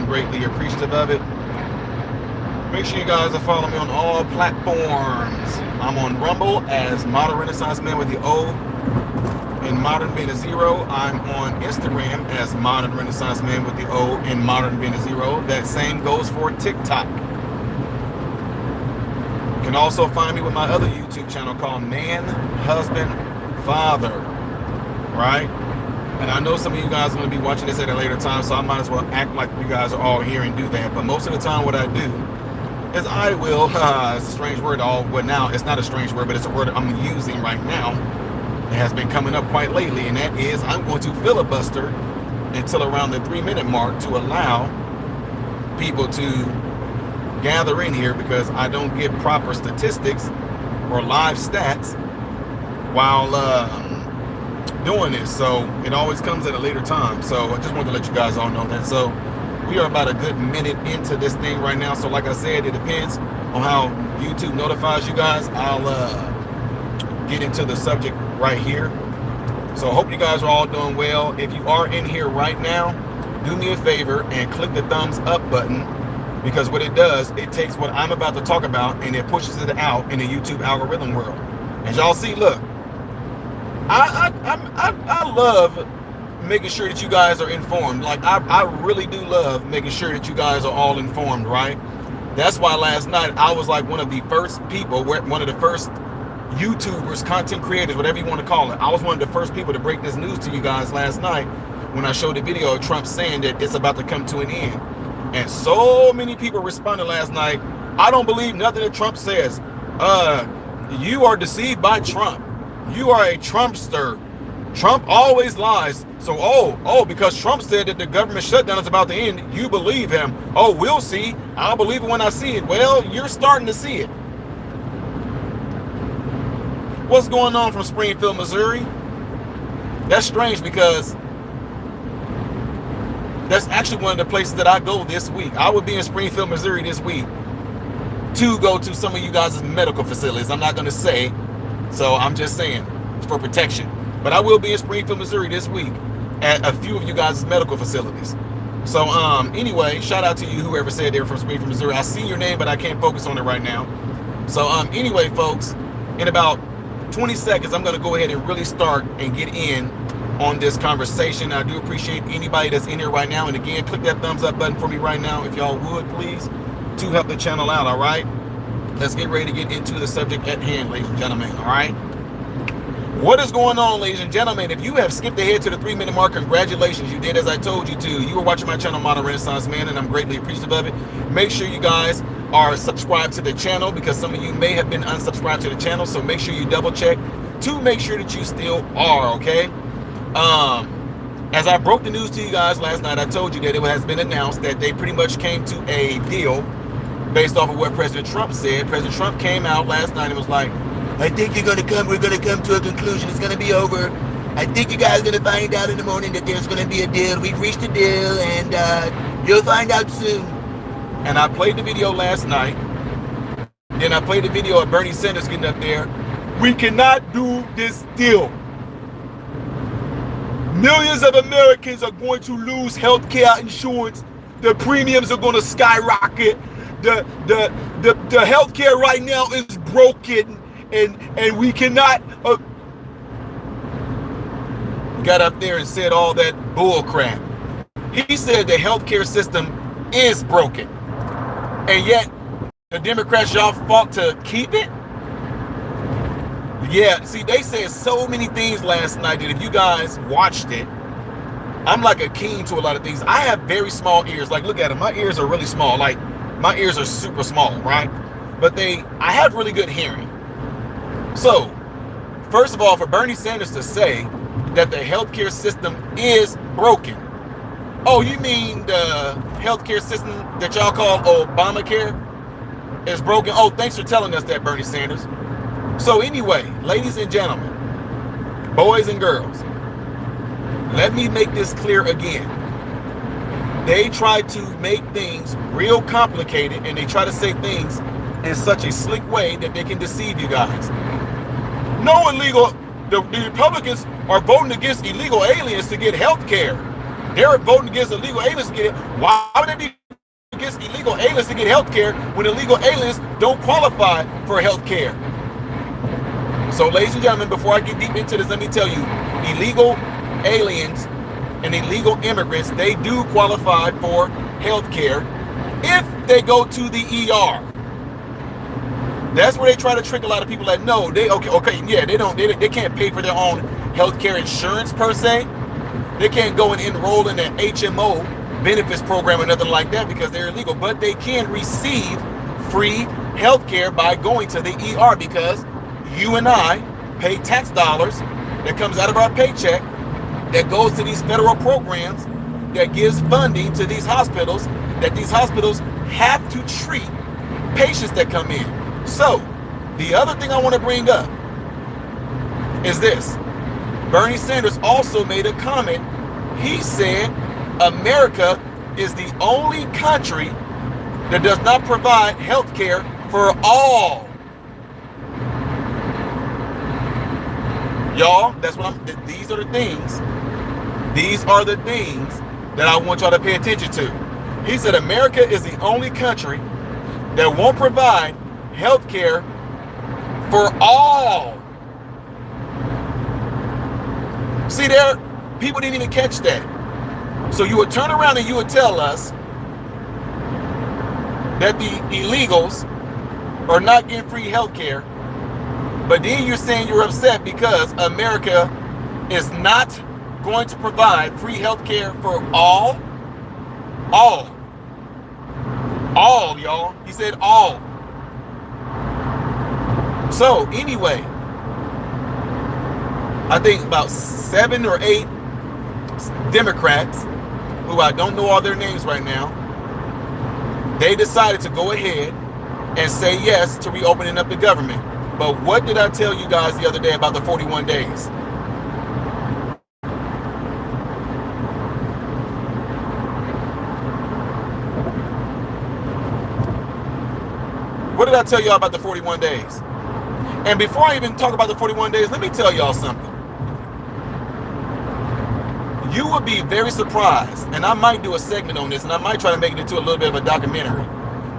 greatly appreciative of it. Make sure you guys are following me on all platforms. I'm on Rumble as Modern Renaissance Man with the O and Modern being a zero. I'm on Instagram as Modern Renaissance Man with the O and Modern being a zero. That same goes for TikTok. You can also find me with my other YouTube channel called Man, Husband, Father. Right? And I know some of you guys are going to be watching this at a later time, so I might as well act like you guys are all here and do that. But most of the time what I do is I will, it's a strange word, well now it's not a strange word, but it's a word I'm using right now. It has been coming up quite lately, and that is I'm going to filibuster until around the 3-minute mark to allow people to gather in here, because I don't get proper statistics or live stats while doing this, so it always comes at a later time. So I just wanted to let you guys all know that. So we are about a good minute into this thing right now, so like I said, it depends on how YouTube notifies you guys. I'll get into the subject right here. So I hope you guys are all doing well. If you are in here right now, do me a favor and click the thumbs up button, because what it does, it takes what I'm about to talk about and it pushes it out in the YouTube algorithm world. As y'all see, look, I love making sure that you guys are informed. Like I really do love making sure that you guys are all informed, right? That's why last night I was like one of the first people, one of the first YouTubers, content creators, whatever you want to call it. I was one of the first people to break this news to you guys last night when I showed the video of Trump saying that it's about to come to an end. And so many people responded last night, I don't believe nothing that Trump says. You are deceived by Trump. You are a Trumpster. Trump always lies. So, because Trump said that the government shutdown is about to end, you believe him. Oh, we'll see. I'll believe it when I see it. Well, you're starting to see it. What's going on from Springfield, Missouri? That's strange, because that's actually one of the places that I go this week. I would be in Springfield, Missouri this week to go to some of you guys' medical facilities. I'm not going to say, so I'm just saying for protection. But I will be in Springfield, Missouri this week at a few of you guys' medical facilities. So anyway, shout out to you, whoever said they were from Springfield, Missouri. I see your name, but I can't focus on it right now. So anyway, folks, in about 20 seconds, I'm going to go ahead and really start and get in on this conversation. I do appreciate anybody that's in here right now. And again, click that thumbs up button for me right now, if y'all would, please, to help the channel out, all right? Let's get ready to get into the subject at hand, ladies and gentlemen, all right? What is going on, ladies and gentlemen? If you have skipped ahead to the 3-minute mark, congratulations. You did as I told you to. You were watching my channel, Modern Renaissance Man, and I'm greatly appreciative of it. Make sure you guys are subscribed to the channel, because some of you may have been unsubscribed to the channel, so make sure you double check to make sure that you still are, okay? As I broke the news to you guys last night, I told you that it has been announced that they pretty much came to a deal based off of what President Trump said. President Trump came out last night and was like, I think we're going to come to a conclusion. It's going to be over. I think you guys are going to find out in the morning that there's going to be a deal. We've reached a deal, and you'll find out soon. And I played the video last night. Then I played the video of Bernie Sanders getting up there. We cannot do this deal. Millions of Americans are going to lose health care insurance. The premiums are going to skyrocket. The health care right now is broken, and we cannot. Got up there and said all that bull crap. He said the healthcare system is broken, and yet the Democrats, y'all fought to keep it. Yeah, see, they said so many things last night that if you guys watched it, I'm like a keen to a lot of things. I have very small ears. Like, look at them. My ears are really small. Like, my ears are super small, right? But I have really good hearing. So, first of all, for Bernie Sanders to say that the healthcare system is broken. Oh, you mean the healthcare system that y'all call Obamacare is broken? Oh, thanks for telling us that, Bernie Sanders. So anyway, ladies and gentlemen, boys and girls, let me make this clear again. They try to make things real complicated, and they try to say things in such a slick way that they can deceive you guys. No illegal, the Republicans are voting against illegal aliens to get health care. They're voting against illegal aliens to get it. Why would they be against illegal aliens to get health care when illegal aliens don't qualify for health care? So, ladies and gentlemen, before I get deep into this, let me tell you, illegal aliens and illegal immigrants, they do qualify for health care if they go to the ER. That's where they try to trick a lot of people that no, they they can't pay for their own health care insurance per se. They can't go and enroll in an HMO benefits program or nothing like that because they're illegal, but they can receive free health care by going to the ER because you and I pay tax dollars that comes out of our paycheck that goes to these federal programs that gives funding to these hospitals, that these hospitals have to treat patients that come in. So, the other thing I want to bring up is this. Bernie Sanders also made a comment. He said America is the only country that does not provide health care for all. Y'all, that's what these are the things that I want y'all to pay attention to. He said America is the only country that won't provide health care for all. See there, people didn't even catch that. So you would turn around and you would tell us that the illegals are not getting free health care, but then you're saying you're upset because America is not going to provide free health care for all. All, y'all. He said all. So anyway, I think about 7 or 8 Democrats, who I don't know all their names right now, they decided to go ahead and say yes to reopening up the government. But what did I tell you guys the other day about the 41 days? What did I tell y'all about the 41 days? And before I even talk about the 41 days, let me tell y'all something. You would be very surprised, and I might do a segment on this, and I might try to make it into a little bit of a documentary.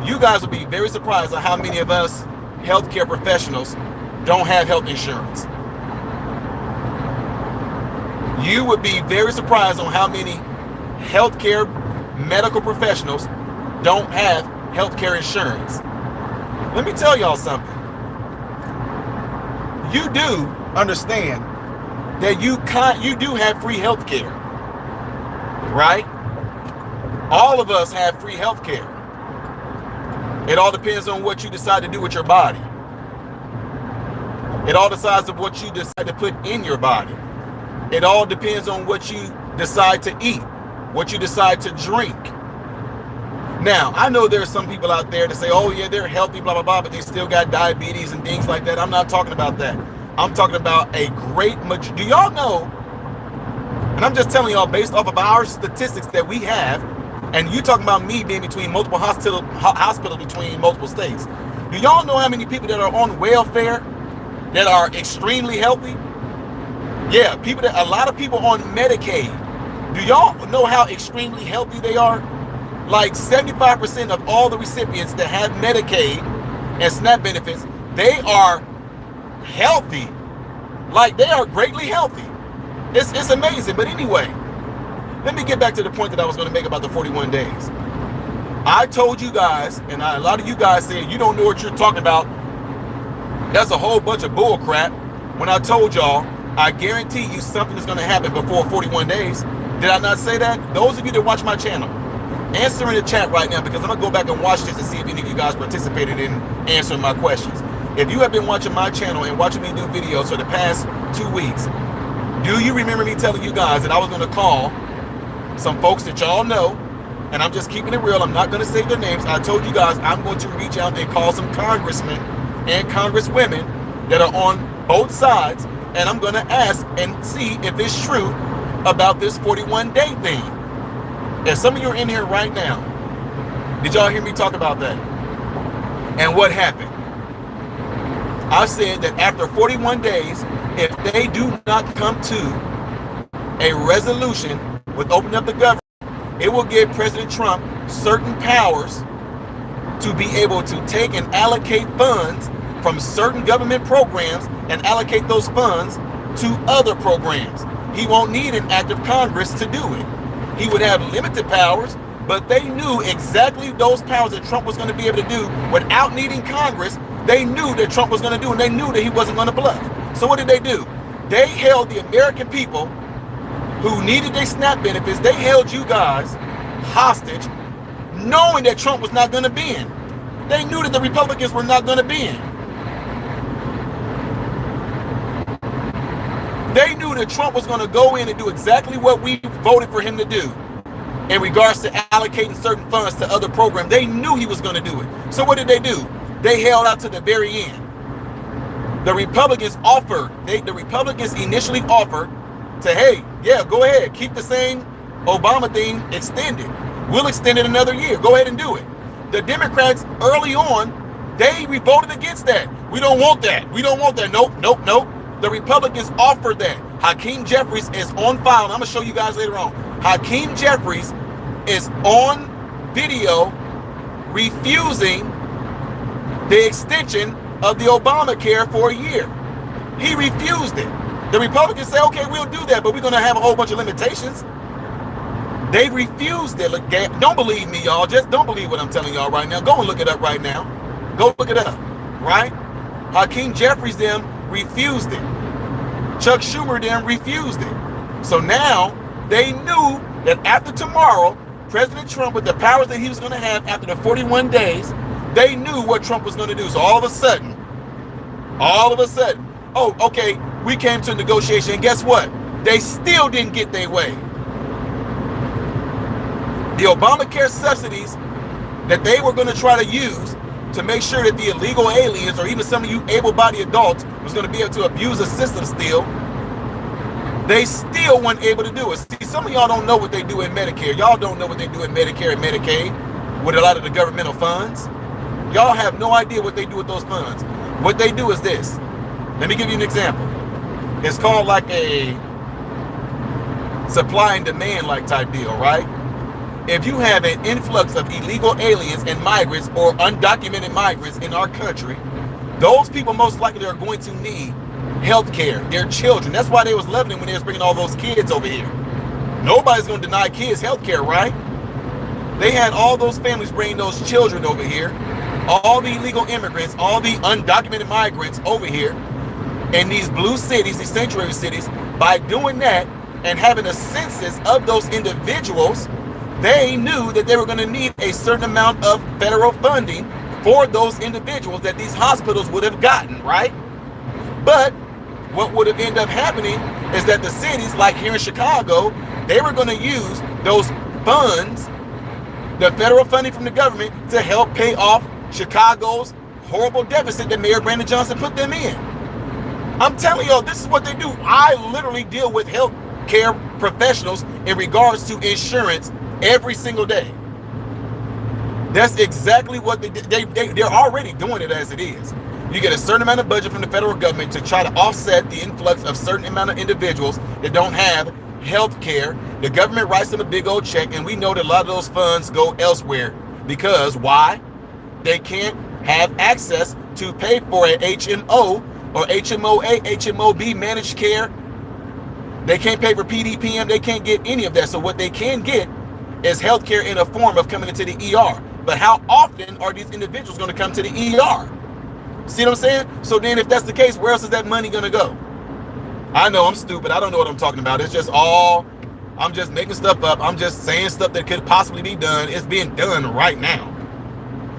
You guys would be very surprised at how many of us healthcare professionals don't have health insurance. You would be very surprised on how many healthcare medical professionals don't have healthcare insurance. Let me tell y'all something. You do understand that you do have free health care, right? All of us have free health care. It all depends on what you decide to do with your body. It all decides on what you decide to put in your body. It all depends on what you decide to eat, what you decide to drink. Now, I know there are some people out there that say, oh yeah, they're healthy, blah, blah, blah, but they still got diabetes and things like that. I'm not talking about that. I'm talking about a great much. Do y'all know, and I'm just telling y'all based off of our statistics that we have, and you talking about me being between multiple hospitals between multiple states. Do y'all know how many people that are on welfare that are extremely healthy? Yeah, a lot of people on Medicaid. Do y'all know how extremely healthy they are? Like 75% of all the recipients that have Medicaid and SNAP benefits, they are healthy. Like they are greatly healthy. It's amazing. But anyway, let me get back to the point that I was going to make about the 41 days. I told you guys, and a lot of you guys said you don't know what you're talking about. That's a whole bunch of bull crap. When I told y'all, I guarantee you something is going to happen before 41 days. Did I not say that? Those of you that watch my channel, answer in the chat right now, because I'm going to go back and watch this and see if any of you guys participated in answering my questions. If you have been watching my channel and watching me do videos for the past 2 weeks, do you remember me telling you guys that I was going to call some folks that y'all know, and I'm just keeping it real, I'm not going to say their names. I told you guys I'm going to reach out and call some congressmen and congresswomen that are on both sides, and I'm going to ask and see if it's true about this 41-day thing. And some of you are in here right now. Did y'all hear me talk about that? And what happened? I said that after 41 days, if they do not come to a resolution with opening up the government, it will give President Trump certain powers to be able to take and allocate funds from certain government programs and allocate those funds to other programs. He won't need an act of Congress to do it. He would have limited powers, but they knew exactly those powers that Trump was going to be able to do without needing Congress. They knew that Trump was going to do, and they knew that he wasn't going to bluff. So what did they do? They held the American people who needed their SNAP benefits, they held you guys hostage, knowing that Trump was not going to bend. They knew that the Republicans were not going to bend. They knew that Trump was going to go in and do exactly what we voted for him to do in regards to allocating certain funds to other programs. They knew he was going to do it. So what did they do? They held out to the very end. The Republicans initially offered to, hey, yeah, go ahead, keep the same Obama thing extended. We'll extend it another year. Go ahead and do it. The Democrats early on, they voted against that. We don't want that. We don't want that. Nope, nope, nope. The Republicans offered that. Hakeem Jeffries is on file. And I'm going to show you guys later on. Hakeem Jeffries is on video refusing the extension of the Obamacare for a year. He refused it. The Republicans say, okay, we'll do that, but we're going to have a whole bunch of limitations. They refused it. Look, don't believe me, y'all. Just don't believe what I'm telling y'all right now. Go and look it up right now. Go look it up, right? Hakeem Jeffries them refused it. Chuck Schumer them refused it. So now they knew that after tomorrow, President Trump, with the powers that he was going to have after the 41 days, they knew what Trump was going to do. So all of a sudden, oh, okay, we came to a negotiation, and guess what? They still didn't get their way. The Obamacare subsidies that they were going to try to use to make sure that the illegal aliens, or even some of you able-bodied adults, was going to be able to abuse the system still, they still weren't able to do it. See, some of y'all don't know what they do in Medicare. Y'all don't know what they do in Medicare and Medicaid with a lot of the governmental funds. Y'all have no idea what they do with those funds. What they do is this. Let me give you an example. It's called like a supply and demand like type deal, right? If you have an influx of illegal aliens and migrants or undocumented migrants in our country, those people most likely are going to need health care, their children. That's why they was loving it when they was bringing all those kids over here. Nobody's going to deny kids health care, right? They had all those families bringing those children over here, all the illegal immigrants, all the undocumented migrants over here in these blue cities, these sanctuary cities. By doing that and having a census of those individuals, they knew that they were going to need a certain amount of federal funding for those individuals that these hospitals would have gotten, right? But what would have ended up happening is that the cities, like here in Chicago, they were going to use those funds, the federal funding from the government, to help pay off Chicago's horrible deficit that Mayor Brandon Johnson put them in. I'm telling y'all, this is what they do. I literally deal with health care professionals in regards to insurance every single day. That's exactly what they did. They're already doing it as it is. You get a certain amount of budget from the federal government to try to offset the influx of certain amount of individuals that don't have health care. The government writes them a big old check, and we know that a lot of those funds go elsewhere. Because why? They can't have access to pay for an HMO or HMOA, HMOB managed care. They can't pay for PDPM. They can't get any of that. So what they can get is health care in a form of coming into the ER. But how often are these individuals going to come to the ER? See what I'm saying? So then if that's the case, where else is that money going to go? I know I'm stupid. I don't know what I'm talking about. It's just all, I'm just making stuff up. I'm just saying stuff that could possibly be done. It's being done right now.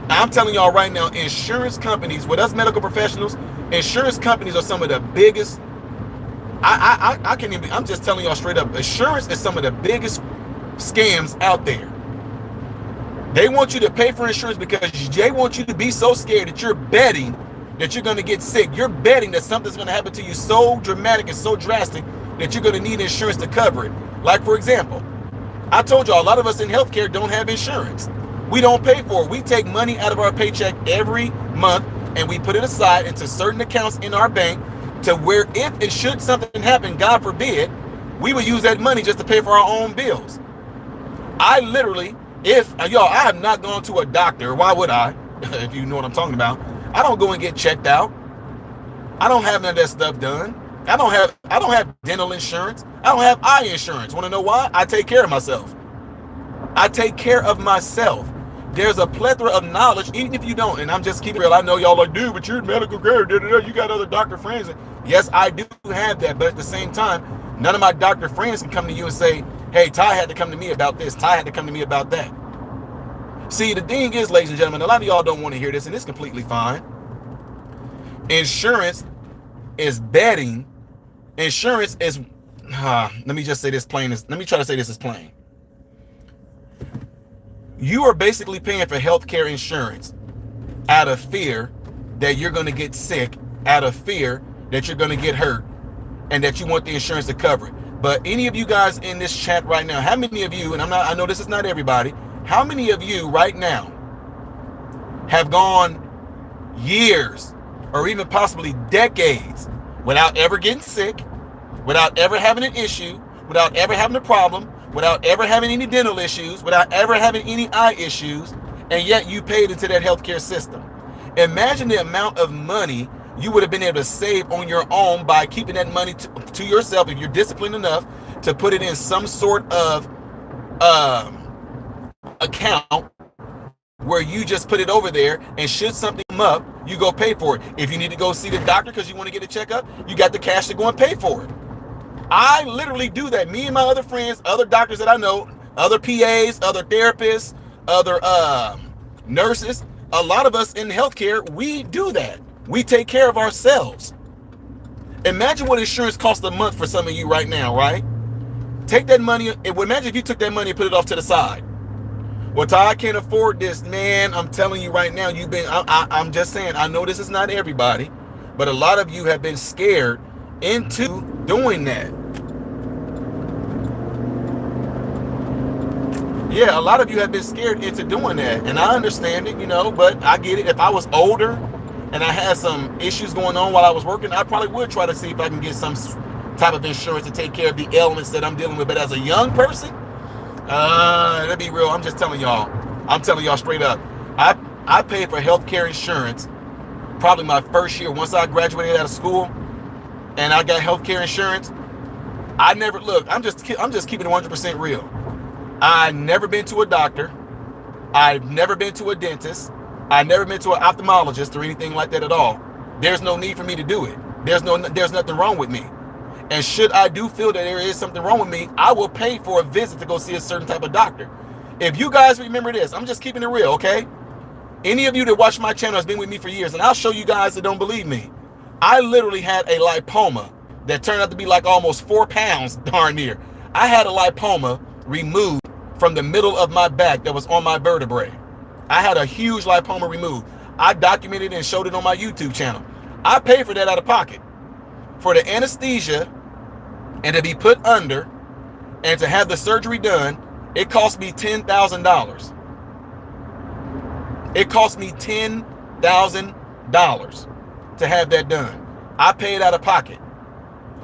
Now, I'm telling y'all right now, insurance companies, with us medical professionals, insurance companies are some of the biggest. I can't even, I'm just telling y'all straight up, insurance is some of the biggest scams out there. They want you to pay for insurance because they want you to be so scared that you're betting that you're going to get sick. You're betting that something's going to happen to you so dramatic and so drastic that you're going to need insurance to cover it. Like, for example, I told y'all, a lot of us in healthcare don't have insurance. We don't pay for it. We take money out of our paycheck every month and we put it aside into certain accounts in our bank to where if and should something happen, God forbid, We would use that money just to pay for our own bills. I literally, I have not gone to a doctor. Why would I? If you know what I'm talking about. I don't go and get checked out. I don't have none of that stuff done. I don't have dental insurance. I don't have eye insurance. Want to know why? I take care of myself. I take care of myself. There's a plethora of knowledge, even if you don't. And I'm just keeping real. I know y'all like, dude, but you're in medical care. You got other doctor friends. Yes, I do have that. But at the same time, none of my doctor friends can come to you and say, hey, Ty had to come to me about this. Ty had to come to me about that. See, the thing is, ladies and gentlemen, a lot of y'all don't want to hear this, and it's completely fine. Insurance is betting. Insurance is, let me just say this plain. Let me try to say this as plain. You are basically paying for healthcare insurance out of fear that you're going to get sick, out of fear that you're going to get hurt, and that you want the insurance to cover it. But any of you guys in this chat right now, how many of you, and I know this is not everybody, how many of you right now have gone years or even possibly decades without ever getting sick, without ever having an issue, without ever having a problem, without ever having any dental issues, without ever having any eye issues, and yet you paid into that healthcare system? Imagine the amount of money you would have been able to save on your own by keeping that money to yourself if you're disciplined enough to put it in some sort of account where you just put it over there, and should something come up, you go pay for it. If you need to go see the doctor because you want to get a checkup, you got the cash to go and pay for it. I literally do that. Me and my other friends, other doctors that I know, other PAs, other therapists, other nurses, a lot of us in healthcare, we do that. We take care of ourselves. Imagine what insurance costs a month for some of you right now, right? Take that money. Imagine if you took that money and put it off to the side. Well, Ty, I can't afford this, man. I'm telling you right now, I'm just saying, I know this is not everybody, but a lot of you have been scared into doing that. Yeah, a lot of you have been scared into doing that, and I understand it, but I get it. If I was older and I had some issues going on while I was working, I probably would try to see if I can get some type of insurance to take care of the ailments that I'm dealing with. But as a young person, let's be real, I'm just telling y'all. I'm telling y'all straight up. I paid for healthcare insurance probably my first year. Once I graduated out of school and I got healthcare insurance, I never, look, I'm just keeping it 100% real. I've never been to a doctor. I've never been to a dentist. I've never been to an ophthalmologist or anything like that at all. There's no need for me to do it. There's nothing wrong with me. And should I do feel that there is something wrong with me, I will pay for a visit to go see a certain type of doctor. If you guys remember this, I'm just keeping it real, okay? Any of you that watch my channel has been with me for years, and I'll show you guys that don't believe me. I literally had a lipoma that turned out to be like almost 4 pounds, darn near. I had a lipoma removed from the middle of my back that was on my vertebrae. I had a huge lipoma removed. I documented and showed it on my YouTube channel. I paid for that out of pocket. For the anesthesia and to be put under and to have the surgery done, it cost me $10,000. It cost me $10,000 to have that done. I paid out of pocket.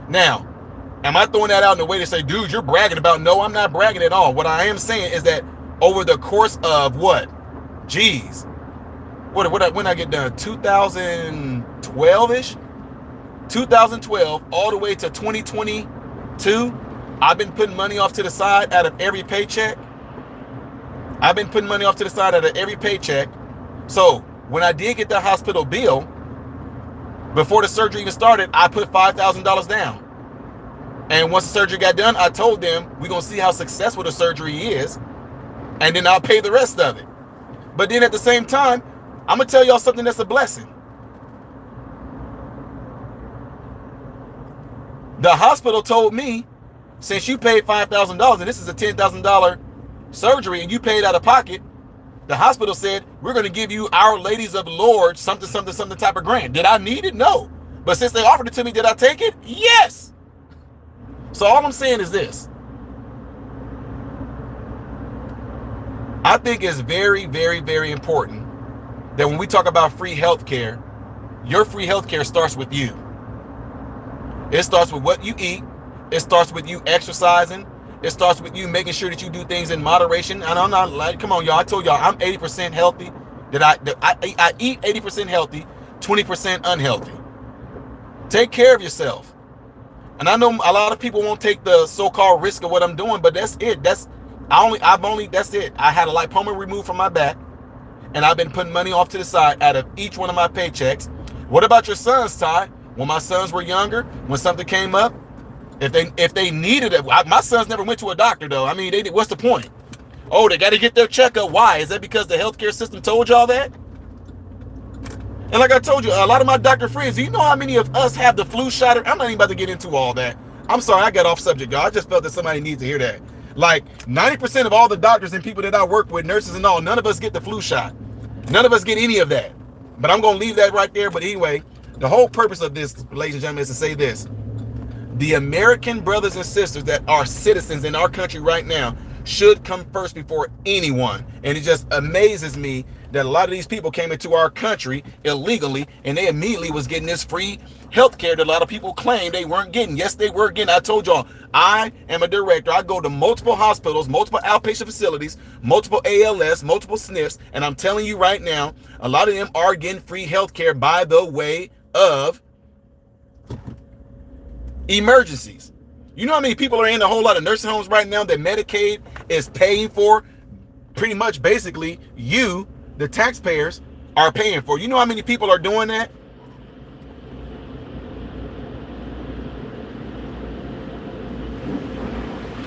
Now, am I throwing that out in a way to say, dude, you're bragging about? No, I'm not bragging at all. What I am saying is that over the course of what? Geez. When I get done? 2012-ish? 2012 all the way to 2022, I've been putting money off to the side out of every paycheck. So when I did get the hospital bill, before the surgery even started, I put $5,000 down. And once the surgery got done, I told them, we're going to see how successful the surgery is, and then I'll pay the rest of it. But then at the same time, I'm going to tell y'all something that's a blessing. The hospital told me, since you paid $5,000 and this is a $10,000 surgery and you paid out of pocket, the hospital said, we're going to give you Our Ladies of Lourdes something type of grant. Did I need it? No. But since they offered it to me, did I take it? Yes. So all I'm saying is this. I think it's very, very, very important that when we talk about free healthcare, your free healthcare starts with you. It starts with what you eat. It starts with you exercising. It starts with you making sure that you do things in moderation. And I'm not like, come on, y'all. I told y'all I'm 80% healthy. I eat 80% healthy, 20% unhealthy. Take care of yourself. And I know a lot of people won't take the so-called risk of what I'm doing, but that's it. That's it. I had a lipoma removed from my back, and I've been putting money off to the side out of each one of my paychecks. What about your sons, Ty? When my sons were younger, when something came up, if they needed it, my sons never went to a doctor though. I mean, what's the point? Oh, they got to get their checkup. Why? Is that because the healthcare system told y'all that? And like I told you, a lot of my doctor friends, do you know how many of us have the flu shot? I'm not even about to get into all that. I'm sorry, I got off subject, y'all. I just felt that somebody needs to hear that. Like 90% of all the doctors and people that I work with, nurses and all, none of us get the flu shot. None of us get any of that. But I'm going to leave that right there. But anyway, the whole purpose of this, ladies and gentlemen, is to say this. The American brothers and sisters that are citizens in our country right now should come first before anyone. And it just amazes me that a lot of these people came into our country illegally and they immediately was getting this free health care that a lot of people claim they weren't getting. Yes, they were getting. I told y'all, I am a director. I go to multiple hospitals, multiple outpatient facilities, multiple ALS, multiple SNFs, and I'm telling you right now, a lot of them are getting free health care by the way of emergencies. You know how many people are in a whole lot of nursing homes right now that Medicaid is paying for? Pretty much basically you, the taxpayers, are paying for. You know how many people are doing that?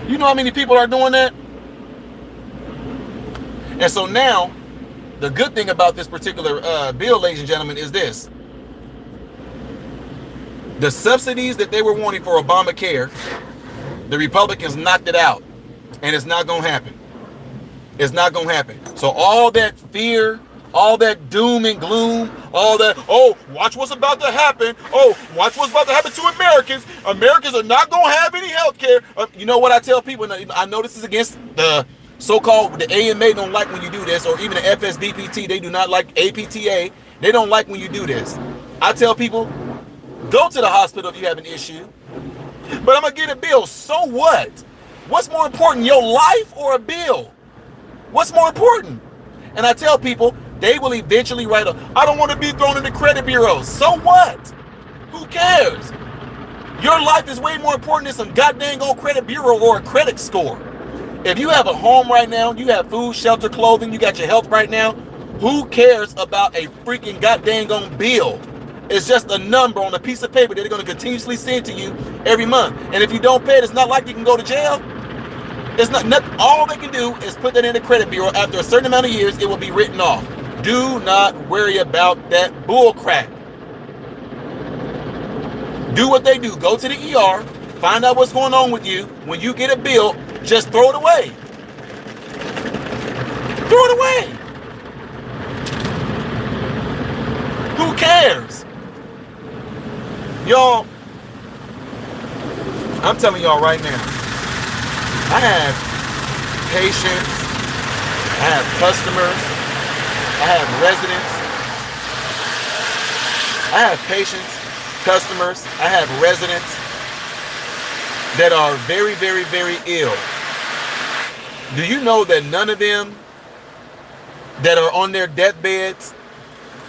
You know how many people are doing that? And so now, the good thing about this particular bill, ladies and gentlemen, is this. The subsidies that they were wanting for Obamacare, the Republicans knocked it out. And it's not going to happen. It's not going to happen. So all that fear, all that doom and gloom, all that, oh, watch what's about to happen. Oh, watch what's about to happen to Americans. Americans are not going to have any health care. You know what I tell people? I know this is against the so-called, the AMA don't like when you do this, or even the FSBPT, they do not like APTA. They don't like when you do this. I tell people, go to the hospital if you have an issue. But I'm going to get a bill. So what? What's more important, your life or a bill? What's more important? And I tell people, they will eventually write I don't want to be thrown in the credit bureau. So what? Who cares? Your life is way more important than some goddamn old credit bureau or a credit score. If you have a home right now, you have food, shelter, clothing, you got your health right now, who cares about a freaking goddamn bill? It's just a number on a piece of paper that they're going to continuously send to you every month. And if you don't pay it, it's not like you can go to jail. It's not all they can do is put that in the credit bureau. After a certain amount of years, it will be written off. Do not worry about that bull crap. Do what they do. Go to the ER, find out what's going on with you. When you get a bill, just throw it away. Throw it away. Who cares? Y'all, I'm telling y'all right now, I have patients, I have customers, I have residents, I have patients, customers, I have residents that are very, very, very ill. Do you know that none of them that are on their deathbeds,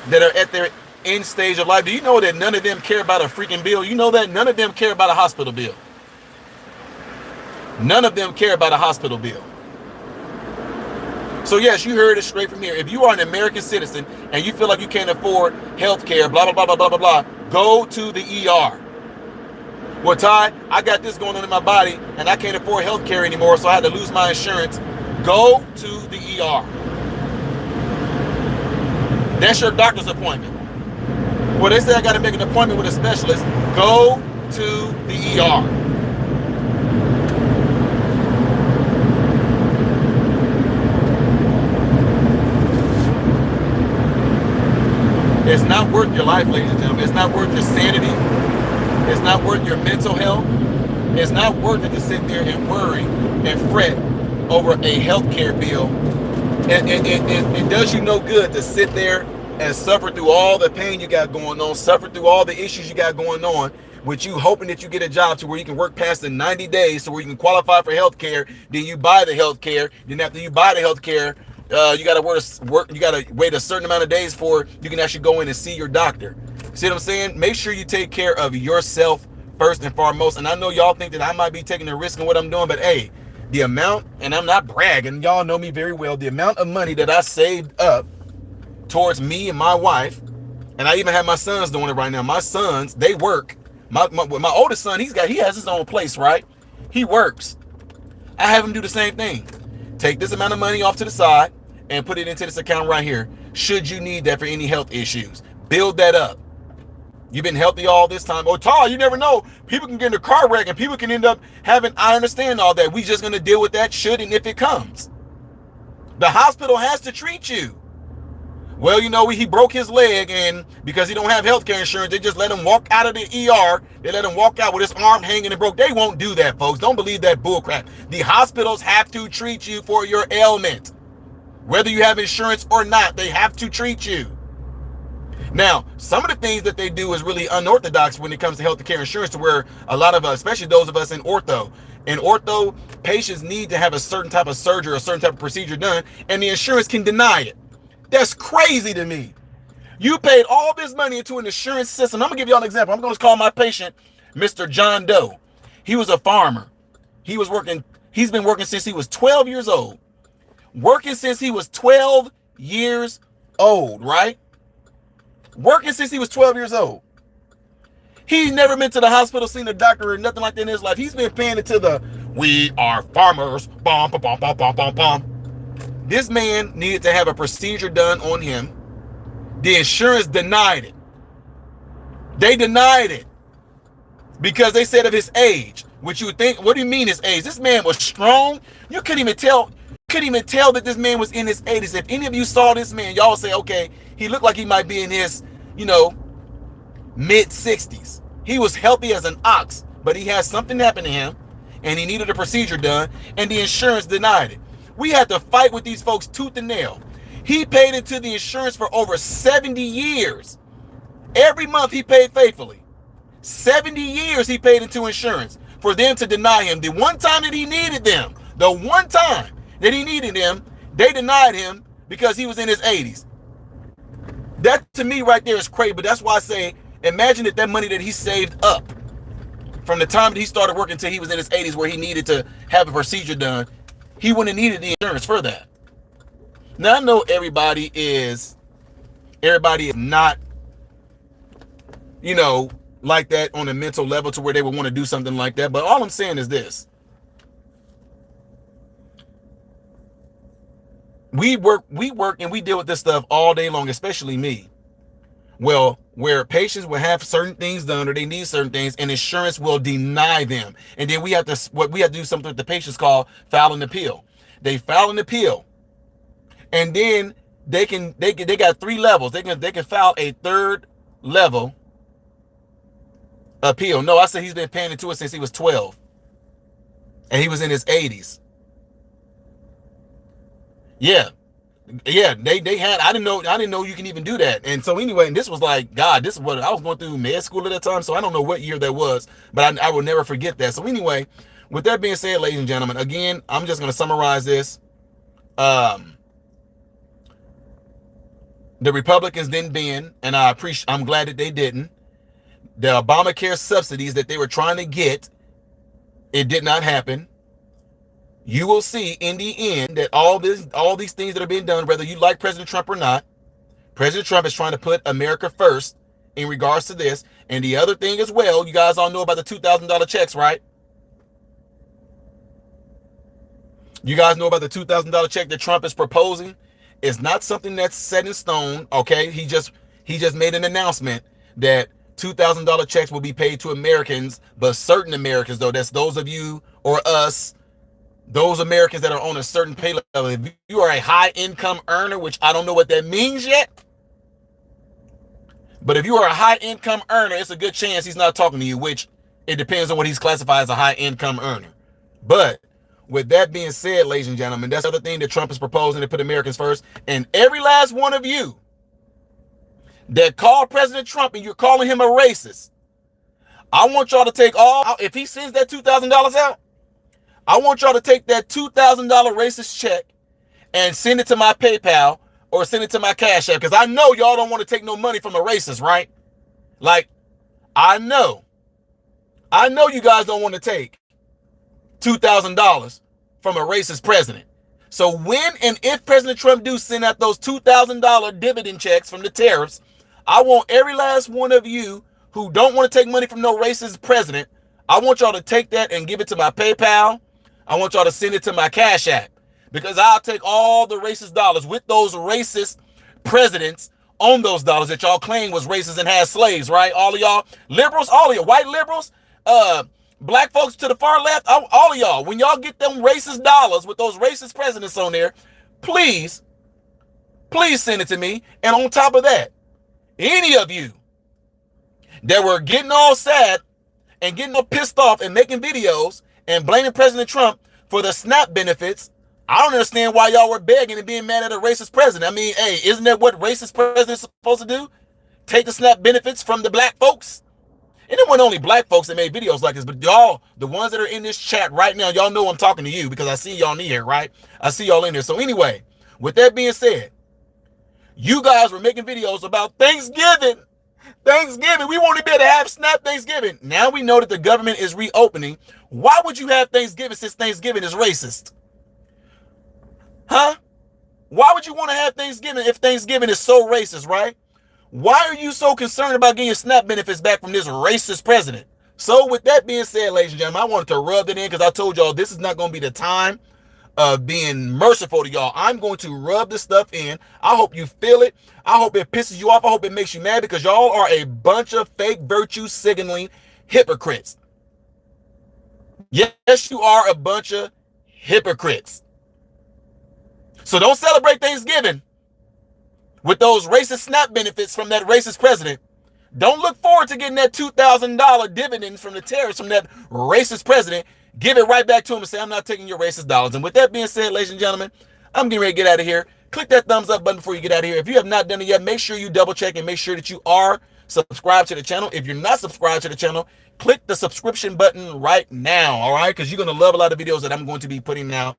that are at their end stage of life, do you know that none of them care about a freaking bill? You know that none of them care about a hospital bill. None of them care about a hospital bill. So yes, you heard it straight from here. If you are an American citizen and you feel like you can't afford health care, blah, blah, blah, blah, blah, blah, blah, go to the ER. Well, Ty, I got this going on in my body and I can't afford health care anymore, so I had to lose my insurance. Go to the ER. That's your doctor's appointment. Well, they say I got to make an appointment with a specialist. Go to the ER. It's not worth your life, ladies and gentlemen. It's not worth your sanity. It's not worth your mental health. It's not worth it to sit there and worry and fret over a health care bill. It does you no good to sit there and suffer through all the pain you got going on, suffer through all the issues you got going on, with you hoping that you get a job to where you can work past the 90 days to where you can qualify for health care. Then you buy the health care. Then after you buy the health care, you gotta work. You gotta wait a certain amount of days for you can actually go in and see your doctor. See what I'm saying? Make sure you take care of yourself first and foremost. And I know y'all think that I might be taking a risk in what I'm doing, but hey, the amount, and I'm not bragging, y'all know me very well, the amount of money that I saved up towards me and my wife, and I even have my sons doing it right now. My sons, they work. My oldest son, he has his own place, right? He works. I have him do the same thing. Take this amount of money off to the side and put it into this account right here. Should you need that for any health issues, build that up. You've been healthy all this time. Oh, Todd, you never know. People can get in a car wreck and people can end up having, I understand all that. We just going to deal with that should and if it comes. The hospital has to treat you. Well, you know, he broke his leg, and because he don't have health care insurance, they just let him walk out of the ER. They let him walk out with his arm hanging and broke. They won't do that, folks. Don't believe that bullcrap. The hospitals have to treat you for your ailment. Whether you have insurance or not, they have to treat you. Now, some of the things that they do is really unorthodox when it comes to health care insurance, to where a lot of us, especially those of us in ortho, patients need to have a certain type of surgery or a certain type of procedure done, and the insurance can deny it. That's crazy to me. You paid all this money into an insurance system. I'm going to give y'all an example. I'm going to call my patient Mr. John Doe. He was a farmer. He's been working since he was 12 years old. Working since he was 12 years old, right? Working since he was 12 years old. He's never been to the hospital, seen a doctor or nothing like that in his life. He's been paying into the "we are farmers" bum, bum, bum, bum, bum, bum, bum. This man needed to have a procedure done on him. The insurance denied it. They denied it because they said of his age. Which you would think, what do you mean his age? This man was strong. You couldn't even tell that this man was in his 80s. If any of you saw this man, y'all would say, okay, he looked like he might be in his, mid 60s. He was healthy as an ox, but he had something happen to him and he needed a procedure done, and the insurance denied it. We had to fight with these folks tooth and nail. He paid into the insurance for over 70 years. Every month he paid faithfully. 70 years he paid into insurance for them to deny him. The one time that he needed them, they denied him because he was in his 80s. That to me right there is crazy, but that's why I say, imagine that money that he saved up from the time that he started working until he was in his 80s, where he needed to have a procedure done, he wouldn't have needed the insurance for that. Now, I know everybody is not, like that on a mental level to where they would want to do something like that. But all I'm saying is this. We work and we deal with this stuff all day long, especially me. Well, where patients will have certain things done or they need certain things, and insurance will deny them. And then we have to do something with the patients called file an appeal. They file an appeal. And then they got 3 levels. They can file a 3rd level appeal. No, I said he's been paying into it since he was 12. And he was in his 80s. Yeah, they had. I didn't know you can even do that. And so anyway, and this was like, God, this is what I was going through med school at that time. So I don't know what year that was, but I will never forget that. So anyway, with that being said, ladies and gentlemen, again, I'm just going to summarize this. The Republicans didn't bend, and I'm glad that they didn't. The Obamacare subsidies that they were trying to get, it did not happen. You will see in the end that all these things that are being done, whether you like President Trump or not, President Trump is trying to put America first in regards to this. And the other thing as well, you guys all know about the $2,000 checks, right? You guys know about the $2,000 check that Trump is proposing. It's not something that's set in stone, okay? He just made an announcement that $2,000 checks will be paid to Americans, but certain Americans, though, that's those of you or us, those Americans that are on a certain pay level. If you are a high income earner, which I don't know what that means yet, but if you are a high income earner, it's a good chance he's not talking to you, which it depends on what he's classified as a high income earner. But with that being said, ladies and gentlemen, that's the other thing that Trump is proposing, to put Americans first. And every last one of you that called President Trump and you're calling him a racist, I want y'all to take all, if he sends that $2,000 out, I want y'all to take that $2,000 racist check and send it to my PayPal or send it to my Cash App, because I know y'all don't want to take no money from a racist, right? Like, I know you guys don't want to take $2,000 from a racist president. So when and if President Trump do send out those $2,000 dividend checks from the tariffs, I want every last one of you who don't want to take money from no racist president, I want y'all to take that and give it to my PayPal. I want y'all to send it to my Cash App, because I'll take all the racist dollars with those racist presidents on those dollars that y'all claim was racist and had slaves, right? All of y'all liberals, all of you white liberals, black folks to the far left, all of y'all, when y'all get them racist dollars with those racist presidents on there, please send it to me. And on top of that, any of you that were getting all sad and getting all pissed off and making videos and blaming President Trump for the SNAP benefits, I don't understand why y'all were begging and being mad at a racist president. I mean, hey, isn't that what racist presidents are supposed to do? Take the SNAP benefits from the black folks? And it wasn't only black folks that made videos like this, but y'all, the ones that are in this chat right now, y'all know I'm talking to you because I see y'all in here, right? I see y'all in there. So anyway, with that being said, you guys were making videos about Thanksgiving. We won't even be able to have SNAP Thanksgiving. Now we know that the government is reopening. Why would you have Thanksgiving since Thanksgiving is racist? Huh? Why would you want to have Thanksgiving if Thanksgiving is so racist, right? Why are you so concerned about getting your SNAP benefits back from this racist president? So with that being said, ladies and gentlemen, I wanted to rub it in because I told y'all this is not going to be the time of being merciful to y'all. I'm going to rub this stuff in. I hope you feel it. I hope it pisses you off. I hope it makes you mad, because y'all are a bunch of fake virtue signaling hypocrites. Yes, you are a bunch of hypocrites. So don't celebrate Thanksgiving with those racist SNAP benefits from that racist president. Don't look forward to getting that $2,000 dividends from the tariffs from that racist president. Give it right back to him and say, I'm not taking your racist dollars. And with that being said, ladies and gentlemen, I'm getting ready to get out of here. Click that thumbs up button before you get out of here. If you have not done it yet, make sure you double check and make sure that you are subscribed to the channel. If you're not subscribed to the channel, click the subscription button right now, all right? Because you're going to love a lot of videos that I'm going to be putting out.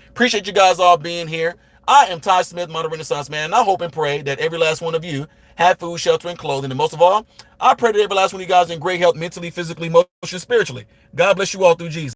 Appreciate you guys all being here. I am Ty Smith, Modern Renaissance Man, and I hope and pray that every last one of you have food, shelter, and clothing. And most of all, I pray that every last one of you guys are in great health mentally, physically, emotionally, spiritually. God bless you all through Jesus.